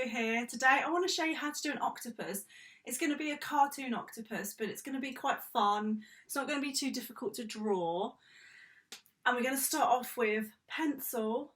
video here. Today I want to show you how to do an octopus. It's going to be a cartoon octopus, but it's going to be quite fun. It's not going to be too difficult to draw. And we're going to start off with pencil,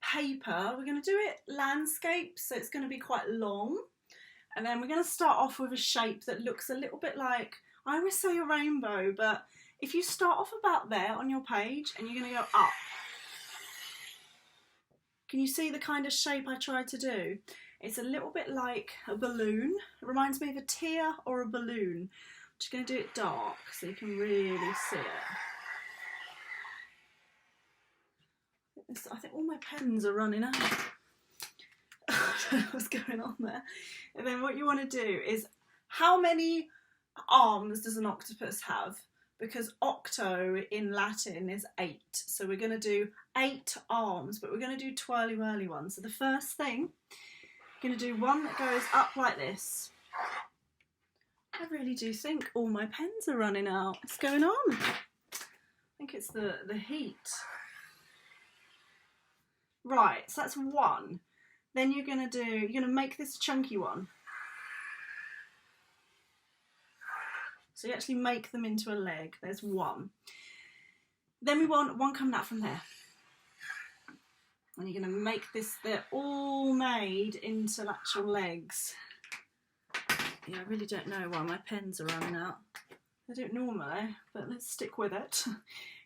paper. We're going to do it landscape, so it's going to be quite long. And then we're going to start off with a shape that looks a little bit like, I always say a rainbow, but if you start off about there on your page and you're going to go up, can you see the kind of shape I tried to do? It's a little bit like a balloon. It reminds me of a tear or a balloon. I'm just going to do it dark so you can really see it. I think all my pens are running out. I don't know what's going on there. And then what you want to do is, how many arms does an octopus have? Because octo in Latin is 8. So we're going to do 8 arms, but we're going to do twirly whirly ones. So the first thing, I'm going to do one that goes up like this. I really do think all my pens are running out. What's going on? I think it's the heat. Right, so that's one. Then you're going to make this chunky one. So you actually make them into a leg. There's one. Then we want one coming out from there. And you're going to make this, they're all made into actual legs. Yeah, I really don't know why my pens are running out. I don't normally, but let's stick with it.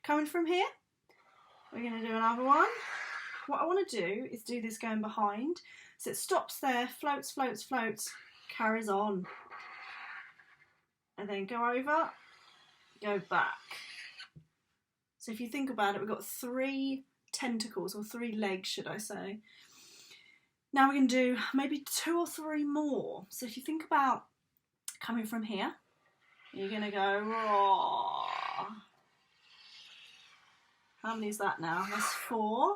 Coming from here, we're going to do another one. What I want to do is do this going behind. So it stops there, floats, floats, floats, carries on. And then go over, go back. So if you think about it, we've got 3 tentacles, or 3 legs, should I say. Now we're going to do maybe 2 or 3 more. So if you think about coming from here, you're going to go, raw. How many is that now? That's 4.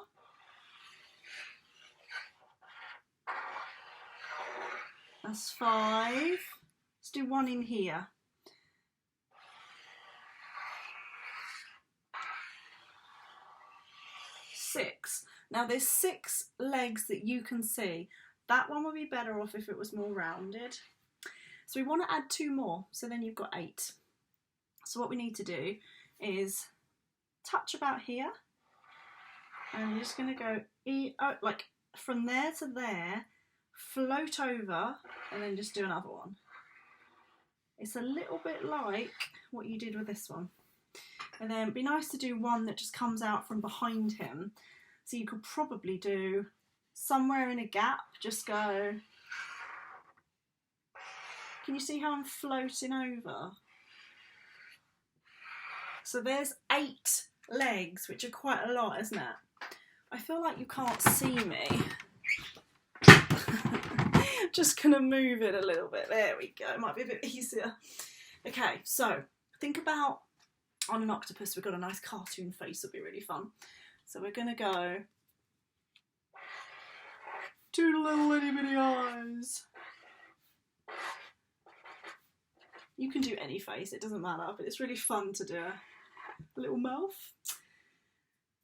That's 5. Let's do one in here. 6. Now there's 6 legs that you can see. That one would be better off if it was more rounded. So we want to add 2 more, so then you've got 8. So what we need to do is touch about here, and you're just going to go like from there to there, float over, and then just do another one. It's a little bit like what you did with this one. And then it'd be nice to do one that just comes out from behind him. So you could probably do somewhere in a gap, just go. Can you see how I'm floating over? So there's 8 legs, which are quite a lot, isn't it? I feel like you can't see me. Just gonna move it a little bit. There we go. It might be a bit easier. Okay, so think about, on an octopus, we've got a nice cartoon face. It'll be really fun. So we're gonna go 2 little itty bitty eyes. You can do any face, it doesn't matter, but it's really fun to do a little mouth.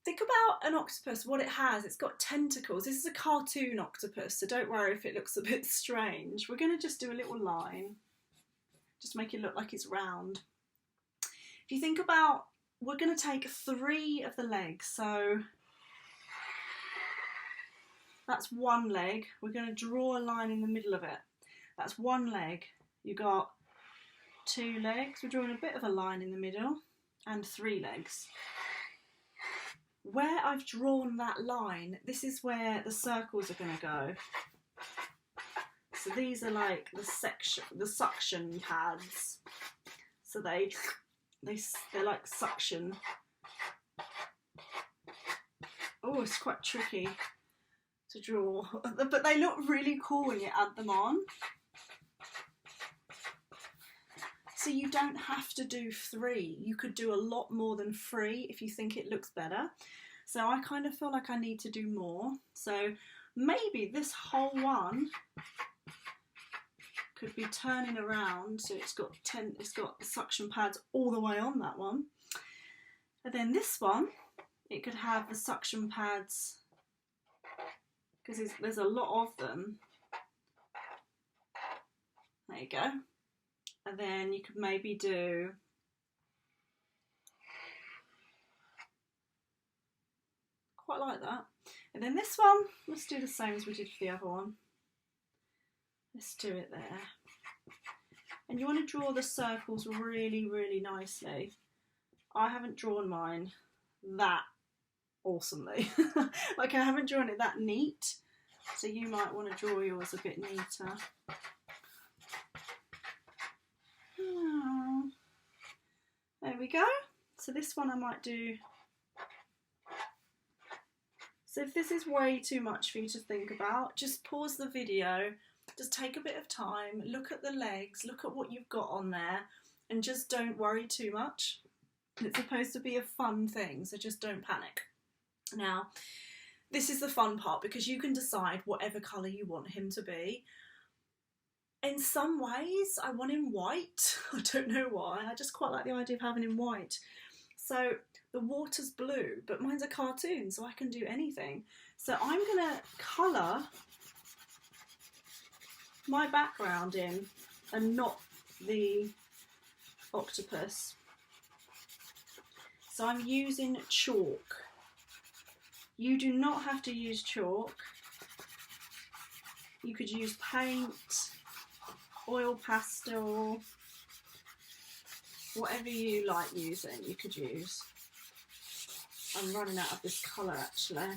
Think about an octopus, what it has. It's got tentacles. This is a cartoon octopus, so don't worry if it looks a bit strange. We're going to just do a little line, just make it look like it's round. If you think about, we're going to take 3 of the legs, so that's 1 leg. We're going to draw a line in the middle of it. That's 1 leg. You got 2 legs. We're drawing a bit of a line in the middle, and 3 legs. Where I've drawn that line, this is where the circles are going to go. So these are like the suction pads. So they're like suction. Oh, it's quite tricky to draw, but they look really cool when you add them on. So you don't have to do 3. You could do a lot more than 3 if you think it looks better. So I kind of feel like I need to do more. So maybe this whole one could be turning around. So it's got the suction pads all the way on that one. And then this one, it could have the suction pads, because there's a lot of them. There you go. And then you could maybe do quite like that. And then this one, let's do the same as we did for the other one. Let's do it there. And you want to draw the circles really, really nicely. I haven't drawn mine that awesomely. Like, I haven't drawn it that neat. So you might want to draw yours a bit neater. Oh. There we go. So this one I might do. So if this is way too much for you to think about, just pause the video, just take a bit of time, look at the legs, look at what you've got on there, and just don't worry too much. It's supposed to be a fun thing, so just don't panic. Now, this is the fun part, because you can decide whatever colour you want him to be. In some ways, I want him white. I don't know why. I just quite like the idea of having him white. So the water's blue, but mine's a cartoon, so I can do anything. So I'm going to colour my background in and not the octopus. So I'm using chalk. You do not have to use chalk. You could use paint, oil pastel, whatever you like using, you could use. I'm running out of this colour actually.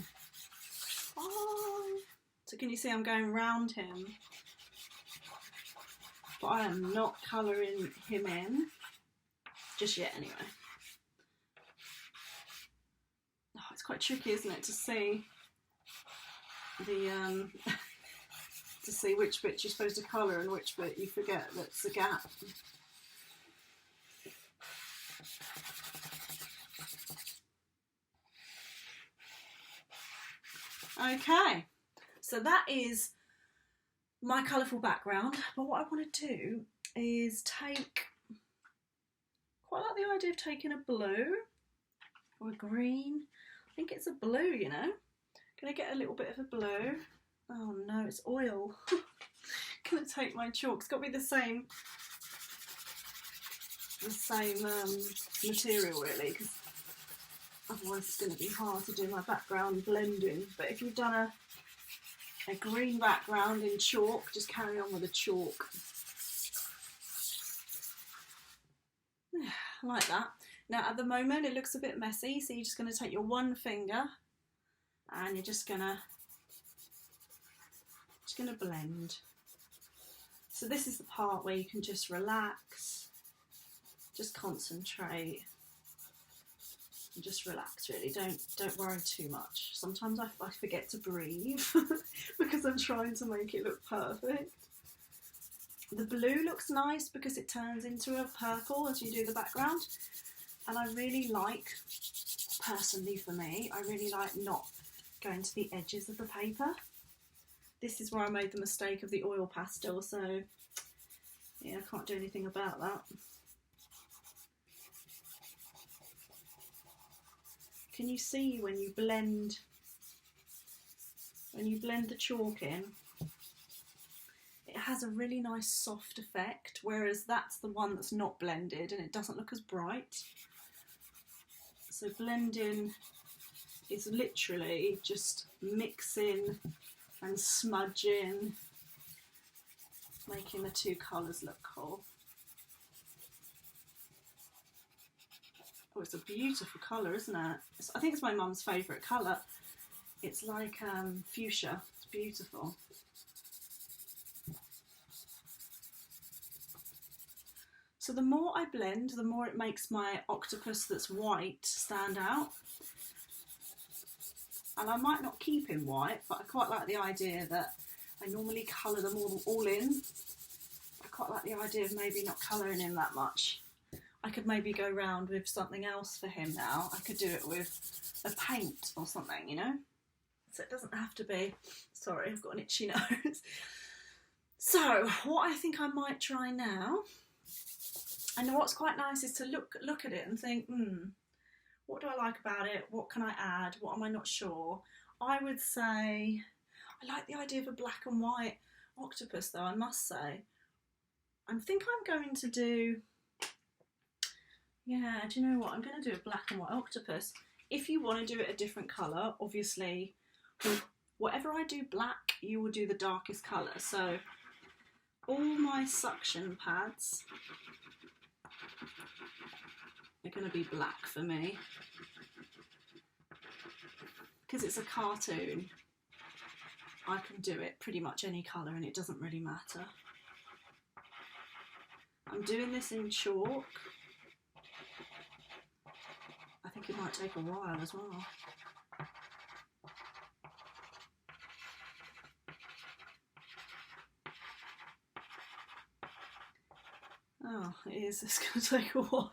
Oh. So can you see I'm going round him? But I am not colouring him in just yet anyway. Oh, it's quite tricky, isn't it, to see the to see which bit you're supposed to colour and which bit you forget that's a gap. Okay, so that is my colourful background, but what I want to do is take, quite like the idea of taking a blue or a green. I think it's a blue, you know. Gonna get a little bit of a blue. Oh no, it's oil. Gonna take my chalk. It's got to be the same material really, because otherwise it's going to be hard to do my background blending. But if you've done a green background in chalk, just carry on with the chalk. Like that. Now at the moment it looks a bit messy, so you're just going to take your one finger and you're just going to blend. So this is the part where you can just relax, just concentrate. And just relax really, don't worry too much. Sometimes I forget to breathe because I'm trying to make it look perfect. The blue looks nice because it turns into a purple as you do the background, and I really like, personally for me, I really like not going to the edges of the paper. This is where I made the mistake of the oil pastel, so yeah, I can't do anything about that. Can you see when you blend the chalk in, it has a really nice soft effect, whereas that's the one that's not blended and it doesn't look as bright. So blending is literally just mixing and smudging, making the two colours look cool. Oh, it's a beautiful colour, isn't it? I think it's my mum's favourite colour. It's like fuchsia. It's beautiful. So the more I blend, the more it makes my octopus that's white stand out. And I might not keep him white, but I quite like the idea that I normally colour them all in. I quite like the idea of maybe not colouring in that much. I could maybe go round with something else for him now. I could do it with a paint or something, you know? So it doesn't have to be, sorry, I've got an itchy nose. So what I think I might try now, and what's quite nice is to look at it and think, what do I like about it? What can I add? What am I not sure? I would say, I like the idea of a black and white octopus though, I must say. I think I'm going to do, yeah, do you know what? I'm going to do a black and white octopus. If you want to do it a different colour, obviously, whatever I do black, you will do the darkest colour. So all my suction pads are going to be black for me. Because it's a cartoon, I can do it pretty much any colour and it doesn't really matter. I'm doing this in chalk. I think it might take a while as well. Oh, it is. It's going to take a while.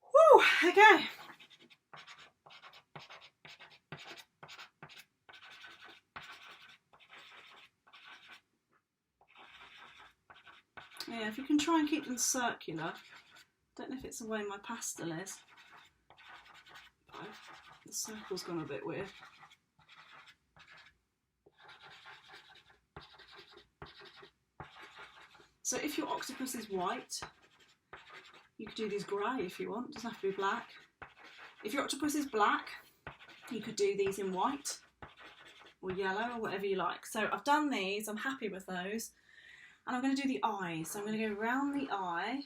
Woo, okay. Yeah, if you can try and keep them circular. Don't know if it's the way my pastel is. The circle's gone a bit weird. So if your octopus is white, you could do these grey if you want, it doesn't have to be black. If your octopus is black, you could do these in white or yellow or whatever you like. So I've done these, I'm happy with those. And I'm going to do the eyes. So I'm going to go around the eye.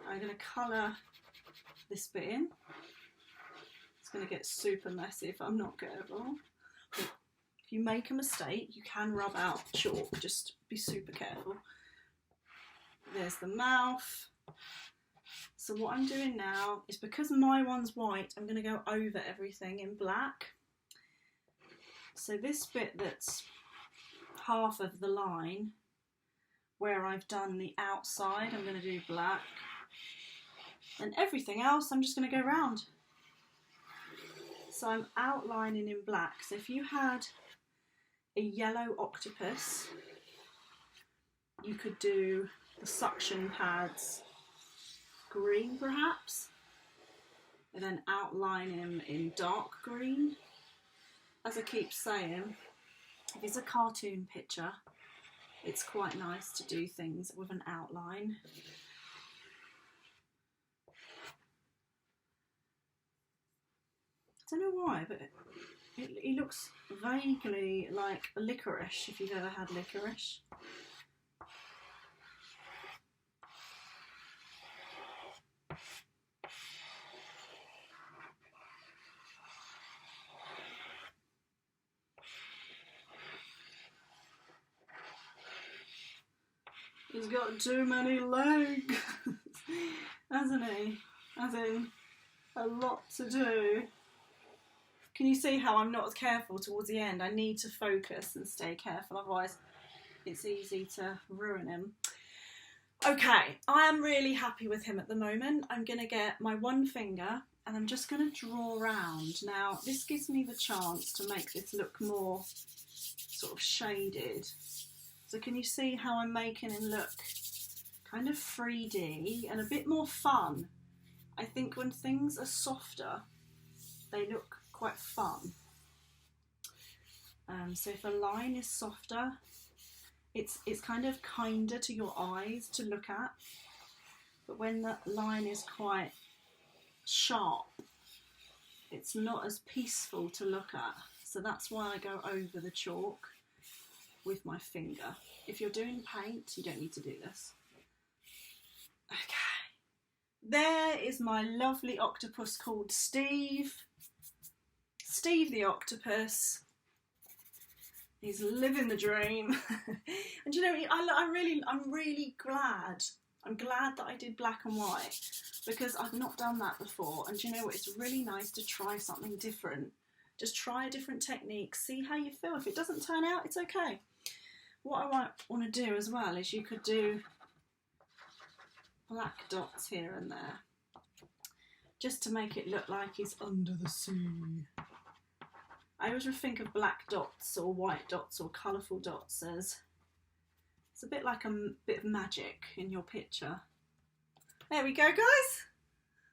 I'm going to colour this bit in. It's going to get super messy if I'm not careful. If you make a mistake, you can rub out chalk. Just be super careful. There's the mouth. So what I'm doing now is, because my one's white, I'm going to go over everything in black. So this bit that's half of the line, where I've done the outside, I'm going to do black. And everything else, I'm just going to go round. So I'm outlining in black. So if you had a yellow octopus, you could do the suction pads green perhaps, and then outline him in dark green. As I keep saying, if it's a cartoon picture, it's quite nice to do things with an outline. I don't know why, but he looks vaguely like licorice, if you've ever had licorice. He's got too many legs, hasn't he? As in, a lot to do. Can you see how I'm not as careful towards the end? I need to focus and stay careful, otherwise it's easy to ruin him. Okay, I am really happy with him at the moment. I'm going to get my one finger and I'm just going to draw around. Now, this gives me the chance to make this look more sort of shaded. So can you see how I'm making him look kind of 3D and a bit more fun? I think when things are softer, they look quite fun. So if a line is softer, it's kind of kinder to your eyes to look at. But when the line is quite sharp, it's not as peaceful to look at. So that's why I go over the chalk with my finger. If you're doing paint, you don't need to do this. Okay, there is my lovely octopus called Steve. Steve the octopus. He's living the dream. And you know, I'm really glad. I'm glad that I did black and white, because I've not done that before. And you know what? It's really nice to try something different. Just try a different technique, see how you feel. If it doesn't turn out, it's okay. What I might want to do as well is you could do black dots here and there, just to make it look like he's under the sea. I always think of black dots or white dots or colourful dots as it's a bit like a bit of magic in your picture. There we go, guys.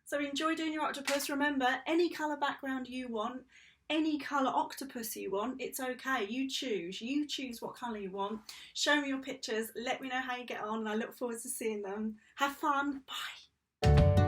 So enjoy doing your octopus. Remember, any colour background you want, any colour octopus you want, it's okay. You choose what colour you want. Show me your pictures. Let me know how you get on, and I look forward to seeing them. Have fun. Bye.